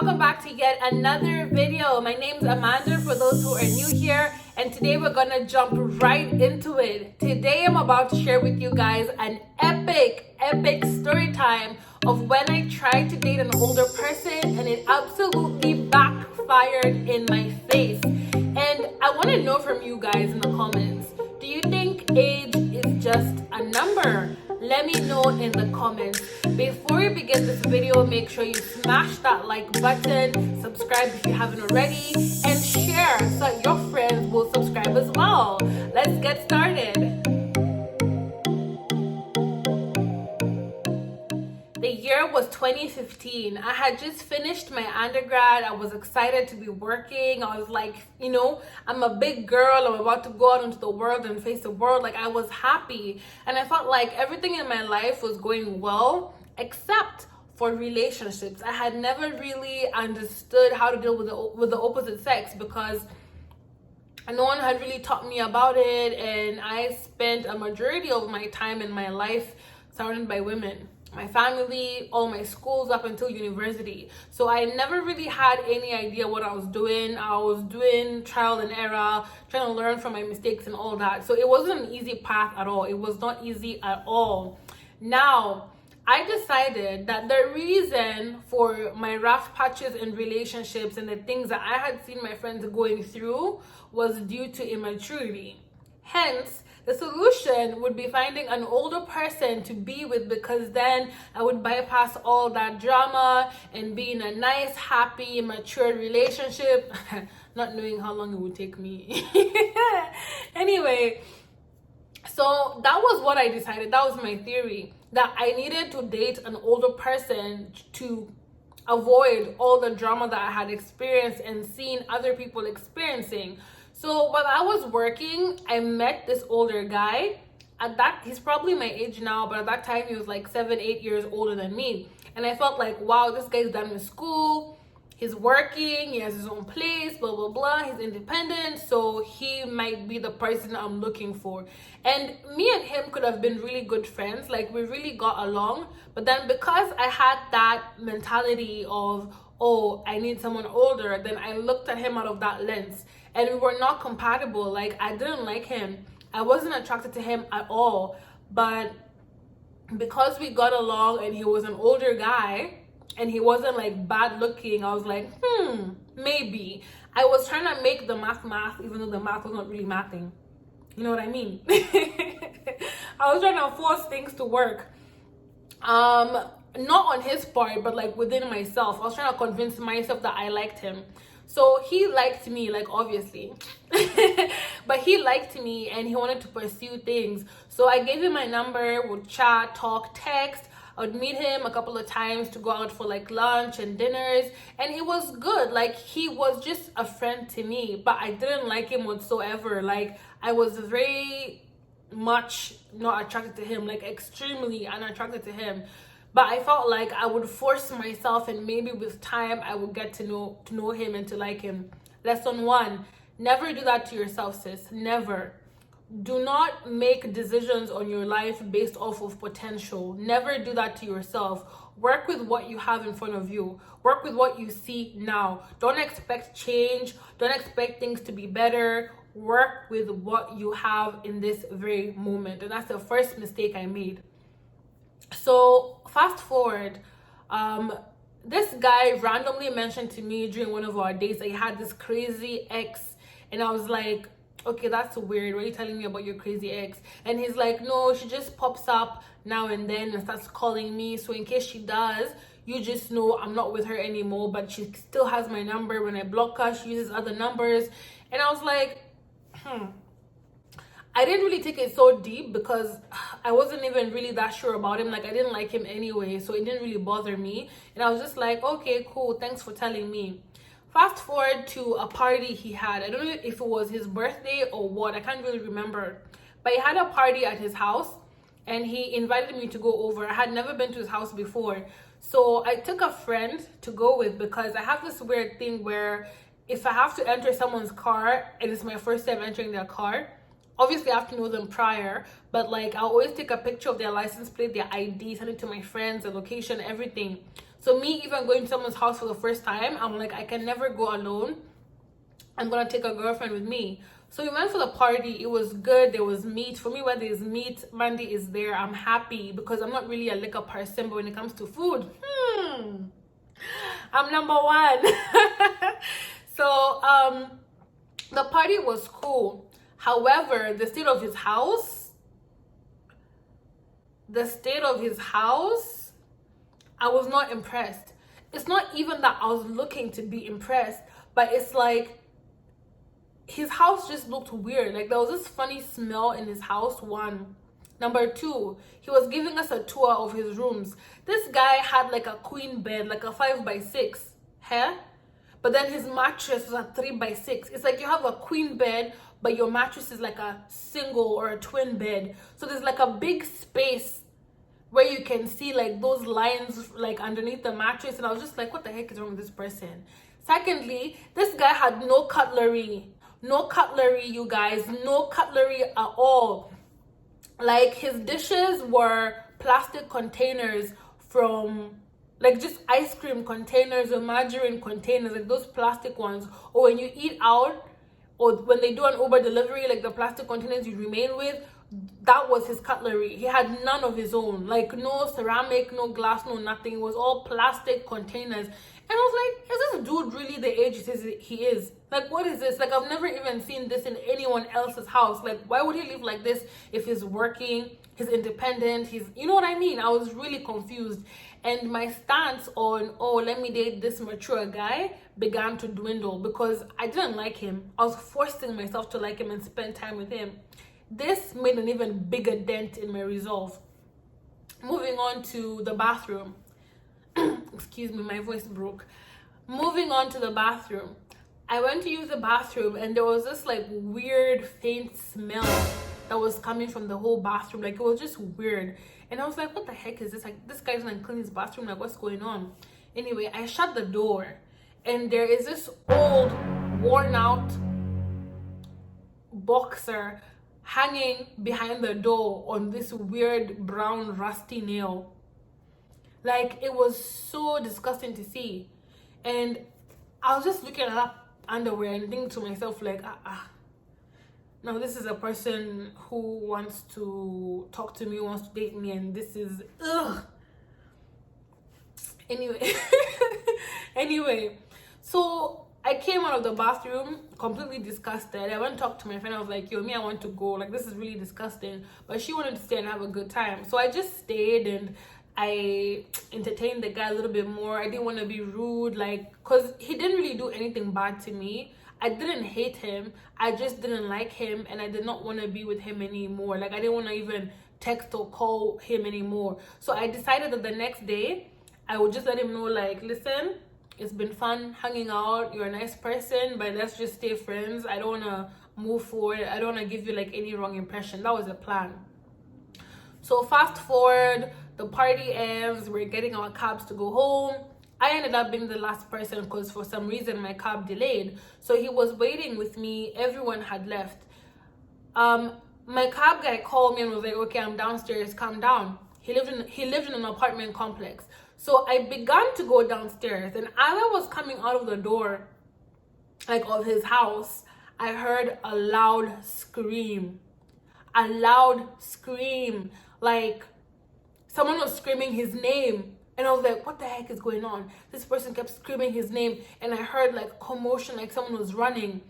welcome back to yet another video. My name's Amanda for those who are new here, and today we're gonna jump right into it. Today I'm about to share with you guys an epic story time of when I tried to date an older person and it absolutely backfired in my face. And I want to know from you guys in the comments, do you think age is just a number? Let me know in the comments. Before we begin this video, make sure you smash that like button, subscribe if you haven't already, and share so that your friends will subscribe as well. Let's get started. The year was 2015. I had just finished my undergrad. I was excited to be working. I was like, I'm a big girl. I'm about to go out into the world and face the world. Like, I was happy. And I felt like everything in my life was going well, except for relationships. I had never really understood how to deal with the opposite sex because no one had really taught me about it. And I spent a majority of my time in my life surrounded by women. My family, all my schools up until university. So I never really had any idea what I was doing. I was doing trial and error, trying to learn from my mistakes and all that. So it wasn't an easy path at all. It was not easy at all. Now, I decided that the reason for my rough patches in relationships and the things that I had seen my friends going through was due to immaturity. Hence, the solution would be finding an older person to be with, because then I would bypass all that drama and be in a nice, happy, mature relationship, not knowing how long it would take me. Anyway, so that was what I decided. That was my theory, that I needed to date an older person to avoid all the drama that I had experienced and seen other people experiencing. So while I was working, I met this older guy. He's probably my age now, but at that time he was like 7-8 years older than me. And I felt like, wow, this guy's done with school, he's working, he has his own place, blah, blah, blah. He's independent, so he might be the person I'm looking for. And me and him could have been really good friends. Like, we really got along. But then because I had that mentality of, oh, I need someone older, then I looked at him out of that lens. And we were not compatible. Like, I didn't like him. I wasn't attracted to him at all. But because we got along and he was an older guy and he wasn't like bad looking, I was like, maybe. I was trying to make the math, even though the math was not really mathing. You know what I mean? I was trying to force things to work. Not on his part, but like within myself. I was trying to convince myself that I liked him. So he liked me, like, obviously. But he liked me and he wanted to pursue things. So I gave him my number, would chat, talk, text. I would meet him a couple of times to go out for like lunch and dinners. And it was good. Like, he was just a friend to me, but I didn't like him whatsoever. Like, I was very much not attracted to him, like extremely unattracted to him. But I felt like I would force myself, and maybe with time I would get to know him and to like him. Lesson 1, never do that to yourself, sis. Never. Do not make decisions on your life based off of potential. Never do that to yourself. Work with what you have in front of you. Work with what you see now. Don't expect change. Don't expect things to be better. Work with what you have in this very moment. And that's the first mistake I made. So fast forward, this guy randomly mentioned to me during one of our dates that he had this crazy ex, and I was like, okay, that's weird. Why are you telling me about your crazy ex? And he's like, no, she just pops up now and then and starts calling me, so in case she does, you just know I'm not with her anymore, but she still has my number. When I block her, she uses other numbers. And I was like, I didn't really take it so deep because I wasn't even really that sure about him. Like, I didn't like him anyway, so it didn't really bother me. And I was just like, okay, cool, thanks for telling me. Fast forward to a party he had. I don't know if it was his birthday or what. I can't really remember. But he had a party at his house and he invited me to go over. I had never been to his house before. So I took a friend to go with because I have this weird thing where if I have to enter someone's car and it's my first time entering their car, obviously I have to know them prior, but like I'll always take a picture of their license plate, their ID, send it to my friends, the location, everything. So me even going to someone's house for the first time, I'm like, I can never go alone. I'm gonna take a girlfriend with me. So we went for the party. It was good. There was meat. For me, where there's meat, Mandy is there. I'm happy because I'm not really a liquor person, but when it comes to food, I'm number one. So the party was cool. However, the state of his house, I was not impressed. It's not even that I was looking to be impressed, but it's like his house just looked weird. Like there was this funny smell in his house, one. Number two, he was giving us a tour of his rooms. This guy had like a queen bed, like a 5x6, but then his mattress was a 3x6. It's like you have a queen bed, but your mattress is like a single or a twin bed. So there's like a big space where you can see like those lines like underneath the mattress. And I was just like, what the heck is wrong with this person? Secondly, this guy had no cutlery. No cutlery, you guys. No cutlery at all. Like his dishes were plastic containers from like just ice cream containers or margarine containers, like those plastic ones. Or when you eat out, or when they do an Uber delivery, like the plastic containers you remain with, that was his cutlery. He had none of his own, like no ceramic, no glass, no nothing. It was all plastic containers. And I was like, is this dude really the age he is? Like, what is this? Like, I've never even seen this in anyone else's house. Like, why would he live like this if he's working, he's independent, you know what I mean? I was really confused. And my stance on, oh, let me date this mature guy began to dwindle because I didn't like him. I was forcing myself to like him and spend time with him. This made an even bigger dent in my resolve. Moving on to the bathroom. Excuse me, my voice broke. Moving on to the bathroom. I went to use the bathroom and there was this like weird faint smell that was coming from the whole bathroom. Like it was just weird. And I was like, what the heck is this? Like this guy's gonna clean his bathroom, like what's going on? Anyway, I shut the door and there is this old, worn out boxer hanging behind the door on this weird brown rusty nail. Like it was so disgusting to see. And I was just looking at that underwear and thinking to myself like, now this is a person who wants to talk to me, wants to date me, and this is anyway, so I came out of the bathroom completely disgusted. I went and talked to my friend. I was like, yo, me, I want to go. Like, this is really disgusting. But she wanted to stay and have a good time. So I just stayed and I entertained the guy a little bit more. I didn't want to be rude, like, because he didn't really do anything bad to me. I didn't hate him. I just didn't like him and I did not want to be with him anymore. Like, I didn't want to even text or call him anymore. So I decided that the next day, I would just let him know, like, listen, it's been fun hanging out. You're a nice person, but let's just stay friends. I don't want to move forward. I don't want to give you, like, any wrong impression. That was the plan. So fast forward, the party ends. We're getting our cabs to go home. I ended up being the last person because for some reason my cab delayed. So he was waiting with me. Everyone had left. My cab guy called me and was like, okay, I'm downstairs, calm down. He lived in an apartment complex. So I began to go downstairs, and as I was coming out of the door, like, of his house, I heard a loud scream. A loud scream. Like, someone was screaming his name. And I was like, what the heck is going on? This person kept screaming his name, and I heard, like, commotion, like someone was running.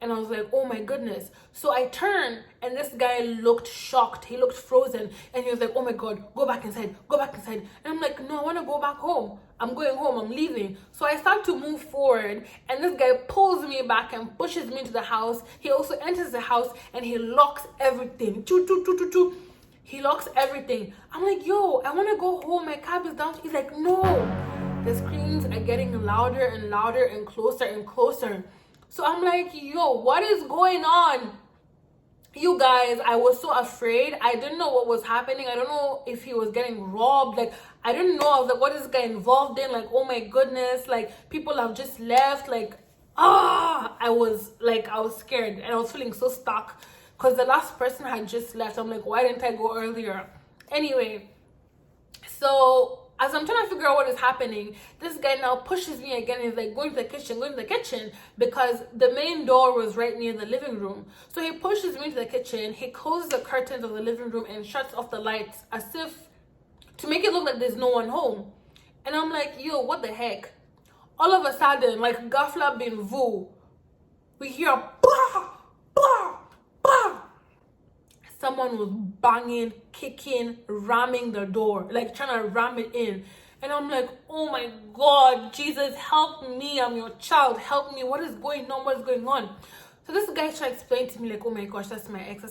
And I was like, oh my goodness. So I turned and this guy looked shocked. He looked frozen. And he was like, oh my God, go back inside. Go back inside. And I'm like, no, I want to go back home. I'm going home. I'm leaving. So I start to move forward. And this guy pulls me back and pushes me into the house. He also enters the house and he locks everything. Choo, choo, choo, choo, choo. He locks everything. I'm like, yo, I want to go home. My cab is down. He's like, no. The screams are getting louder and louder and closer and closer. So I'm like, yo, what is going on? You guys, I was so afraid. I didn't know what was happening. I don't know if he was getting robbed. Like, I didn't know. I was like, what is this guy involved in? Like, oh my goodness. Like, people have just left. Like, I was scared. And I was feeling so stuck because the last person had just left. I'm like, why didn't I go earlier? Anyway, so as I'm trying to figure out what is happening, this guy now pushes me again. He's like, going to the kitchen, because the main door was right near the living room. So he pushes me to the kitchen. He closes the curtains of the living room and shuts off the lights as if to make it look like there's no one home. And I'm like, yo, what the heck? All of a sudden, like Ghafla bin Vu, we hear bah, bah, bah. Someone was banging, kicking, ramming the door, like trying to ram it in. And I'm like, oh my God, Jesus, help me. I'm your child. Help me. What is going on? What is going on? So this guy tried to explain to me like, oh my gosh, that's my ex.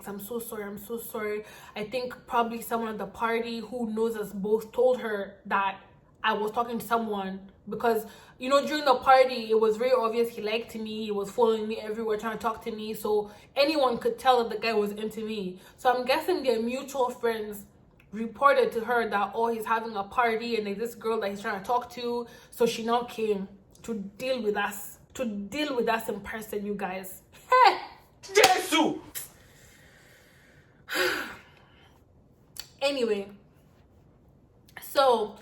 I'm so sorry. I think probably someone at the party who knows us both told her that I was talking to someone, because you know, during the party it was very obvious he liked me. He was following me everywhere, trying to talk to me, so anyone could tell that the guy was into me. So I'm guessing their mutual friends reported to her that, oh, he's having a party and there's this girl that he's trying to talk to. So she now came to deal with us in person, you guys. Hey, Jesus. Anyway, so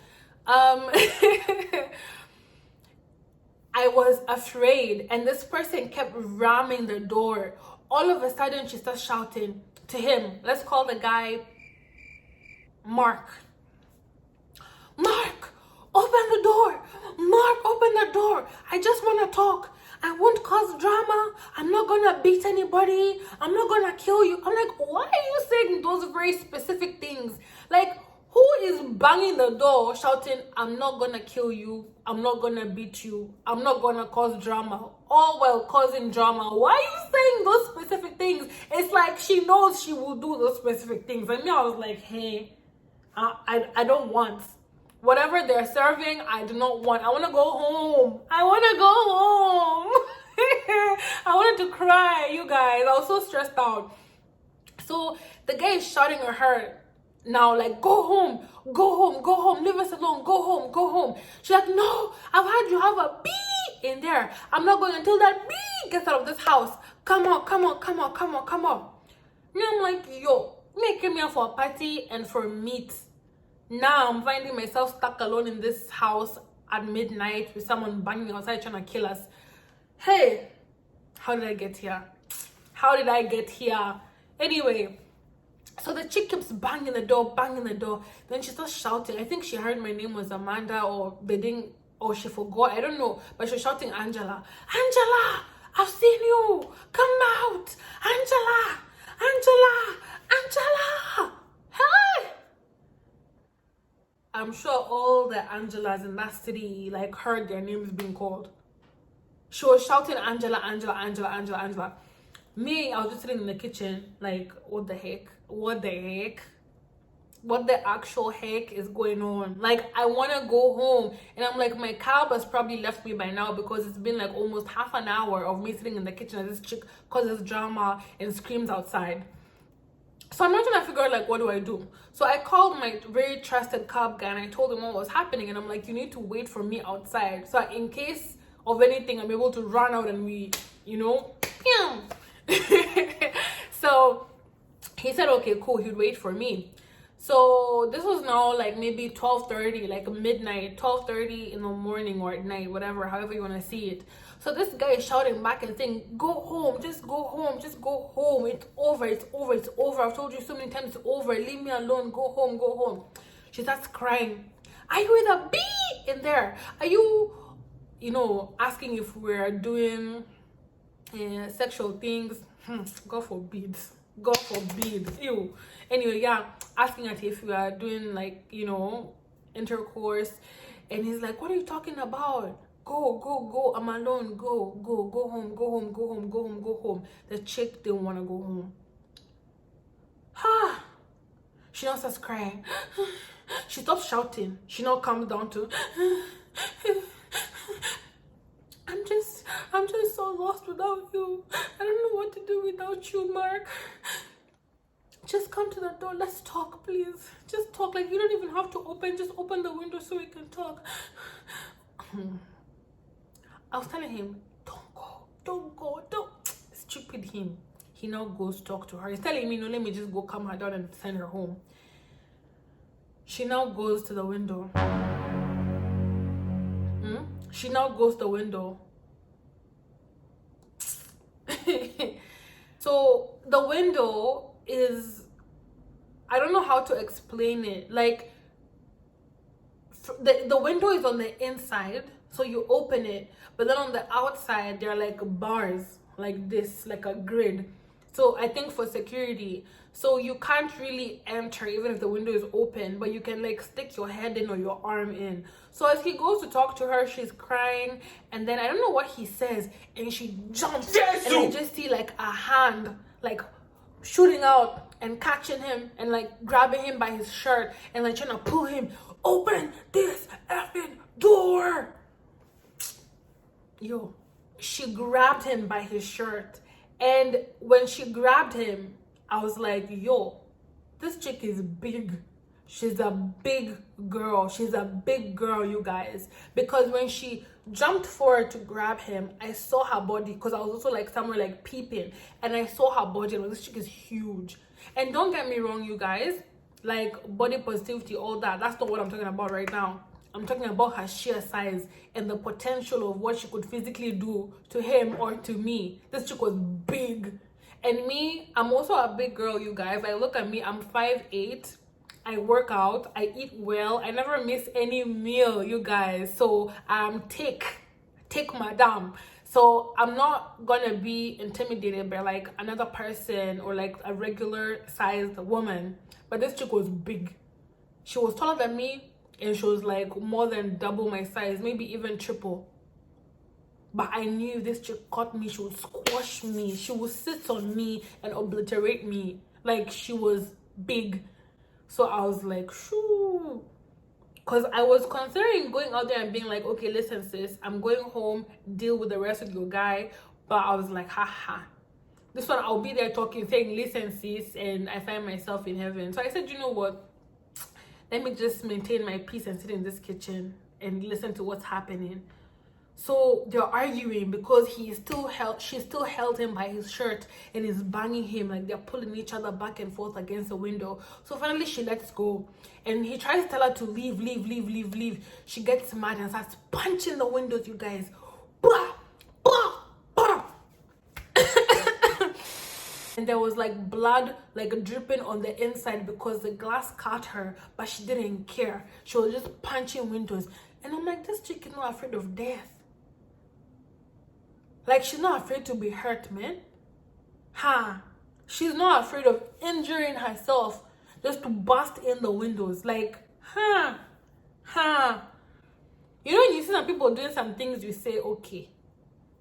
I was afraid, and this person kept ramming the door. All of a sudden she starts shouting to him. Let's call the guy Mark. Mark, open the door. Mark, open the door. I just want to talk. I won't cause drama. I'm not gonna beat anybody. I'm not gonna kill you. I'm like, why are you saying those very specific things? Like, who is banging the door shouting, I'm not gonna kill you, I'm not gonna beat you, I'm not gonna cause drama, all while causing drama? Why are you saying those specific things? It's like she knows she will do those specific things. And me, I was like, hey, I don't want whatever they're serving. I do not want. I want to go home. I wanted to cry, you guys. I was so stressed out. So the guy is shouting at her now, like, go home, leave us alone, go home. She's like, no, I've had you have a bee in there. I'm not going until that bee gets out of this house. Come on. And I'm like, yo, me came here for a party and for meat. Now I'm finding myself stuck alone in this house at midnight with someone banging outside trying to kill us. Hey, how did I get here? Anyway, so the chick keeps banging the door. Then she starts shouting. I think she heard my name was Amanda, or they didn't, or she forgot. I don't know. But she was shouting, Angela, I've seen you. Come out. Angela. Hey. I'm sure all the Angelas in that city like heard their names being called. She was shouting, Angela. Me, I was just sitting in the kitchen like, what the heck? What the actual heck is going on? Like, I want to go home, and I'm like, my cab has probably left me by now, because it's been like almost half an hour of me sitting in the kitchen as this chick causes drama and screams outside. So I'm not trying to figure out like, what do I do? So I called my very trusted cab guy and I told him what was happening, and I'm like, you need to wait for me outside, so in case of anything I'm able to run out and we, you know, so he said, okay, cool, he'd wait for me. So this was now like maybe 12:30, like midnight, 12:30 in the morning or at night, whatever, however you want to see it. So this guy is shouting back and saying, go home, just go home. It's over. I've told you so many times, it's over. Leave me alone. Go home. She starts crying. Are you with a bee in there? Are you, asking if we're doing sexual things? God forbid. Ew. Anyway, yeah, asking us if we are doing like, intercourse. And he's like, what are you talking about? Go. I'm alone. Go home. The chick didn't want to go home. She now starts crying. She stops shouting. She now comes down to, I'm just so lost without you. I don't know what to do without you, Mark. Just come to the door. Let's talk, please. Just talk. Like, you don't even have to open. Just open the window so we can talk. I was telling him, don't go. Stupid him. He now goes to talk to her. He's telling me, no, let me just go calm her down and send her home. She now goes to the window. She now goes to the window. So the window is, I don't know how to explain it. Like, the window is on the inside, so you open it, but then on the outside there are like bars like this, like a grid. So I think for security, so you can't really enter even if the window is open, but you can like stick your head in or your arm in. So as he goes to talk to her, she's crying, and then I don't know what he says, and she jumps, and I just see like a hand like shooting out and catching him and like grabbing him by his shirt and like trying to pull him, open this effing door. Yo, she grabbed him by his shirt, and when she grabbed him, I was like, yo, this chick is big. She's a big girl. She's a big girl, you guys. Because when she jumped forward to grab him, I saw her body, because I was also like somewhere like peeping, and I saw her body, and this chick is huge. And don't get me wrong, you guys, like body positivity, all that, that's not what I'm talking about right now. I'm talking about her sheer size and the potential of what she could physically do to him or to me. This chick was big. And me, I'm also a big girl, you guys. Like, look at me, I'm 5'8". I work out, I eat well, I never miss any meal, you guys. So I'm thick madam. So I'm not gonna be intimidated by like another person or like a regular sized woman. But this chick was big. She was taller than me, and she was like more than double my size, maybe even triple. But I knew this chick caught me, she would squash me, she would sit on me and obliterate me. Like, she was big. So I was like, shoo. Because I was considering going out there and being like, okay, listen, sis, I'm going home, deal with the rest of your guy. But I was like, haha. This one, I'll be there talking, saying, listen, sis, and I find myself in heaven. So I said, you know what? Let me just maintain my peace and sit in this kitchen and listen to what's happening. So they're arguing because she still held him by his shirt and is banging him, like they're pulling each other back and forth against the window. So finally she lets go, and he tries to tell her to leave. She gets mad and starts punching the windows, you guys. And there was like blood like dripping on the inside because the glass cut her, but she didn't care. She was just punching windows. And I'm like, this chick is not afraid of death. Like, she's not afraid to be hurt, man. She's not afraid of injuring herself just to bust in the windows. Like, You know, when you see some people doing some things, you say, okay,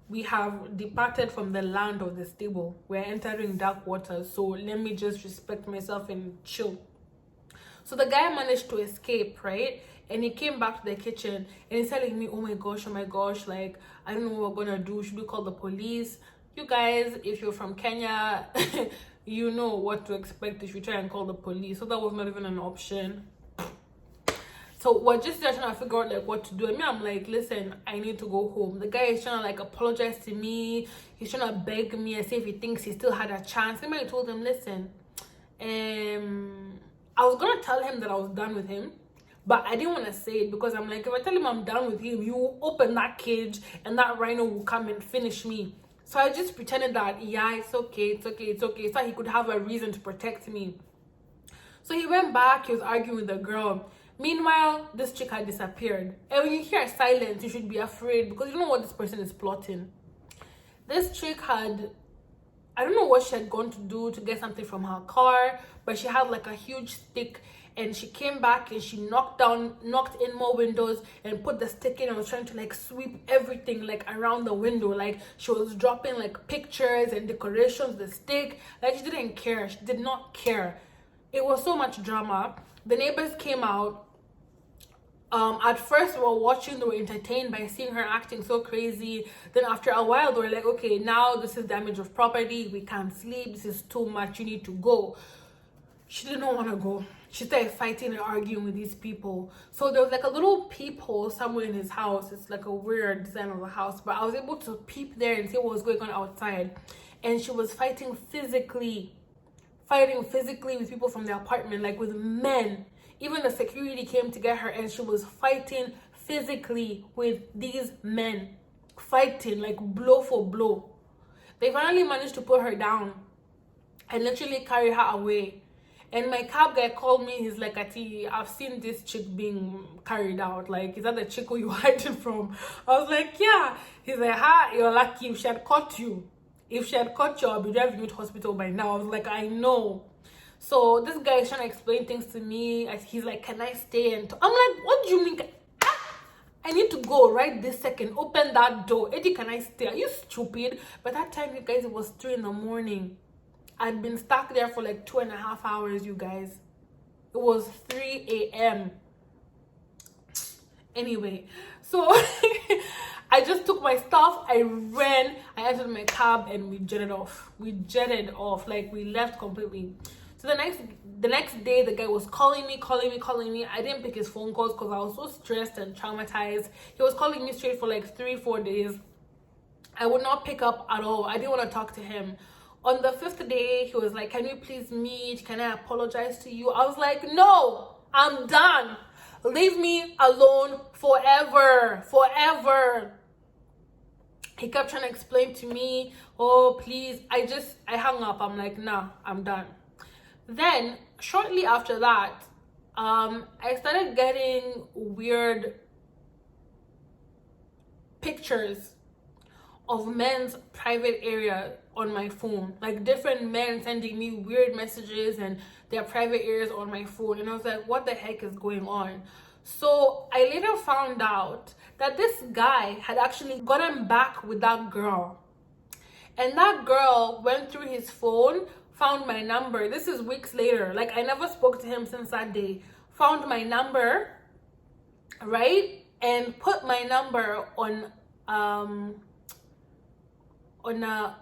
we have departed from the land of the stable. We're entering dark waters. So let me just respect myself and chill. So the guy managed to escape, right? And he came back to the kitchen and he's telling me, oh my gosh, like, I don't know what we're gonna do. Should we call the police? You guys, if you're from Kenya, you know what to expect if you try and call the police. So that was not even an option. So we're just there trying to figure out like what to do. And me, I'm like, listen, I need to go home. The guy is trying to like apologize to me. He's trying to beg me and see if he thinks he still had a chance. And I told him, listen, I was gonna tell him that I was done with him, but I didn't want to say it because I'm like, if I tell him I'm done with him, you will open that cage and that rhino will come and finish me. So I just pretended that, yeah, it's okay, so he could have a reason to protect me. So he went back, he was arguing with the girl. Meanwhile, this chick had disappeared. And when you hear silence, you should be afraid because you know what this person is plotting. This chick had, I don't know what she had gone to do to get something from her car, but she had like a huge stick, and she came back and she knocked in more windows and put the stick in and was trying to like sweep everything like around the window. Like, she was dropping like pictures and decorations, the stick. Like, she didn't care. She did not care. It was so much drama. The neighbors came out. At first we were watching, they were entertained by seeing her acting so crazy. Then after a while they were like, okay, now this is damage of property, we can't sleep, this is too much, you need to go. She didn't want to go. She started fighting and arguing with these people. So there was like a little peephole somewhere in his house. It's like a weird design of a house, but I was able to peep there and see what was going on outside. And she was fighting physically with people from the apartment, like with men. Even the security came to get her, and she was fighting physically with these men, fighting like blow for blow. They finally managed to put her down and literally carry her away. And my cab guy called me. He's like, Ati, I've seen this chick being carried out. Like, is that the chick who you hiding from? I was like, yeah. He's like, ha, you're lucky. If she had caught you, I'll be driving you to hospital by now. I was like, I know. So this guy is trying to explain things to me. He's like, can I stay? And I'm like, what do you mean? I need to go right this second. Open that door. Eddie, can I stay? Are you stupid? By that time, you guys, it was 3 in the morning. I'd been stuck there for like 2.5 hours, you guys. It was 3 a.m. Anyway, so I just took my stuff, I ran, I entered my cab, and we jetted off. Like, we left completely. So the next day, the guy was calling me. I didn't pick his phone calls because I was so stressed and traumatized. He was calling me straight for like 3-4 days. I would not pick up at all. I didn't want to talk to him. On the 5th day, he was like, can we please meet? Can I apologize to you? I was like, no, I'm done. Leave me alone forever. He kept trying to explain to me, oh, please. I hung up. I'm like, nah, I'm done. Then, shortly after that, I started getting weird pictures of men's private area on my phone, like different men sending me weird messages and their private areas on my phone. And I was like, what the heck is going on? So I later found out that this guy had actually gotten back with that girl, and that girl went through his phone, found my number. This is weeks later. Like, I never spoke to him since that day. Found my number, right? And put my number on a,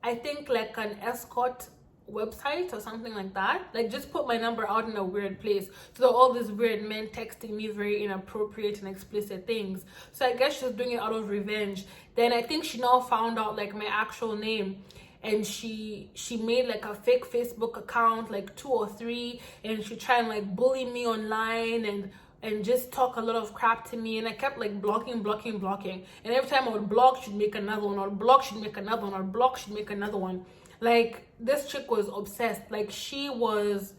I think like an escort website or something like that. Like, just put my number out in a weird place. So all these weird men texting me very inappropriate and explicit things. So I guess she's doing it out of revenge. Then I think she now found out like my actual name, and she made like a fake Facebook account, like 2 or 3, and she tried and like bully me online and just talk a lot of crap to me. And I kept like blocking. And every time I would block, she'd make another one. Or block, she'd make another one. Or block, she'd make another one. Like, this chick was obsessed. Like, she was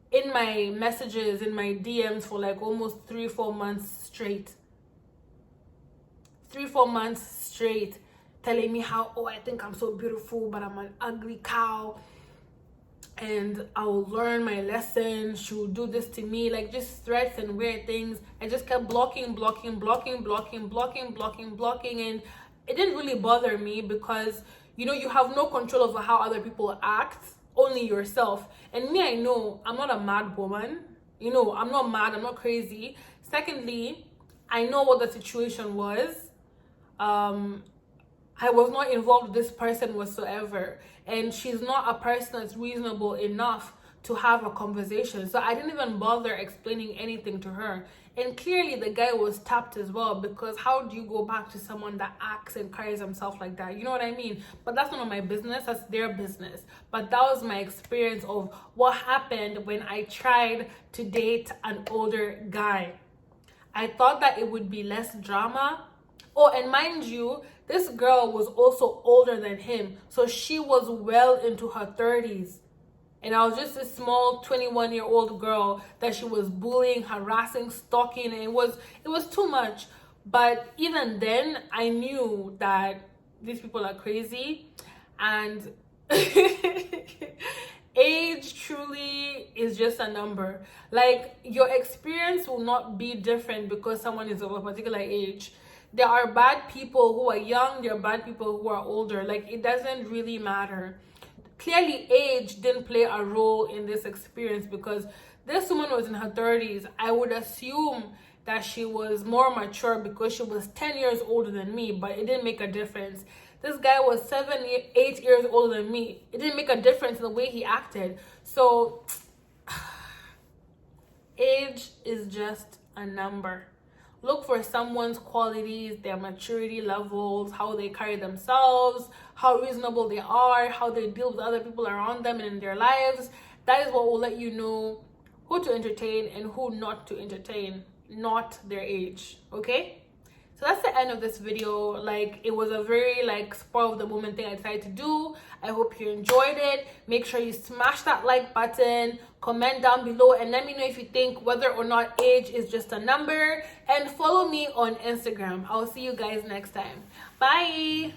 in my messages, in my DMs for like almost 3-4 months straight. 3-4 months straight, telling me how, oh, I think I'm so beautiful, but I'm an ugly cow. And I will learn my lesson. She will do this to me, like just threats and weird things. I just kept blocking, and it didn't really bother me because, you know, you have no control over how other people act, only yourself. And me, I know I'm not a mad woman. You know, I'm not mad, I'm not crazy. Secondly, I know what the situation was. I was not involved with this person whatsoever, and she's not a person that's reasonable enough to have a conversation. So I didn't even bother explaining anything to her. And clearly the guy was tapped as well, because how do you go back to someone that acts and carries himself like that? You know what I mean? But that's none of my business, that's their business. But that was my experience of what happened when I tried to date an older guy. I thought that it would be less drama. Oh, and mind you, this girl was also older than him. So she was well into her 30s. And I was just a small 21-year-old girl that she was bullying, harassing, stalking. And it was too much. But even then, I knew that these people are crazy. And age truly is just a number. Like, your experience will not be different because someone is of a particular age. There are bad people who are young, there are bad people who are older. Like, it doesn't really matter. Clearly, age didn't play a role in this experience because this woman was in her 30s. I would assume that she was more mature because she was 10 years older than me, but it didn't make a difference. This guy was 7-8 years older than me. It didn't make a difference in the way he acted. So, age is just a number. Look for someone's qualities, their maturity levels, how they carry themselves, how reasonable they are, how they deal with other people around them and in their lives. That is what will let you know who to entertain and who not to entertain, not their age. Okay, so that's the end of this video. Like, it was a very like spur of the moment thing I decided to do. I hope you enjoyed it. Make sure you smash that like button, comment down below, and let me know if you think whether or not age is just a number, and follow me on Instagram. I'll see you guys next time. Bye.